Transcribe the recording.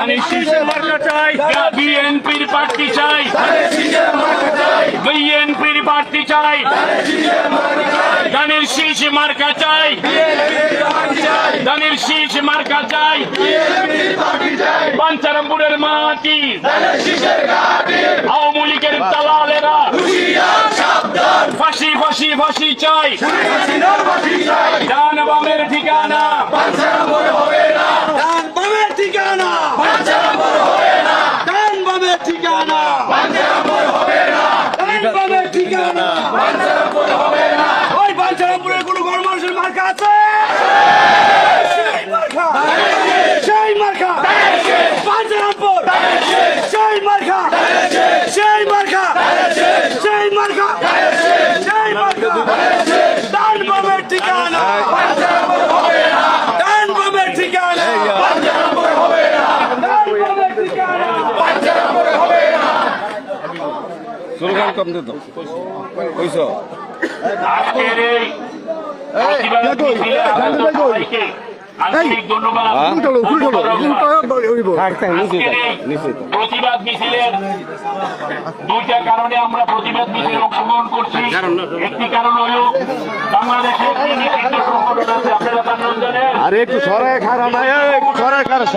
ধানের শীষের মার্কা চাই, বিএনপির প্রার্থী চাই, বিএনপির প্রার্থী চাই, ধানের শীষ মার্কা চাই, ধানের শীষ মার্কা চাই, বাঞ্ছারামপুরের মাটি আওয়ামী লীগের দালালেরা ফাঁসি ফাঁসি ফাঁসি চাই, ডান বামের ঠিকানা ডান বামের ঠিকানা ডান বামের ঠিকানা ডান বামের ঠিকানা ওই বাঞ্ছারামপুরের কোন গণমানুষের মার্কা আছে? সেই মার্কা সেই মার্কা বাঞ্ছারামপুর সেই মার্কা সেই মার্কা সেই মার্কা সেই মার্কা ডান বামের ঠিকানা ডান বামের ঠিকানা ডান বামের ঠিকানা স্লোগান কম দিত কইছ আজকের এই প্রতিবাদ মিছিলে আমাদের সবাইকে আন্তরিক ধন্যবাদ। আজকের এই প্রতিবাদ মিছিলের দুইটা কারণে আমরা প্রতিবাদ মিছিলে অংশগ্রহণ করছি। একটি কারণ হলো বাংলাদেশের একটি নিষিদ্ধ সংগঠন আছে, আপনারা তার নাম জানেন? আরে একটু সরায় খারাপ না একটু সরায় খারাপ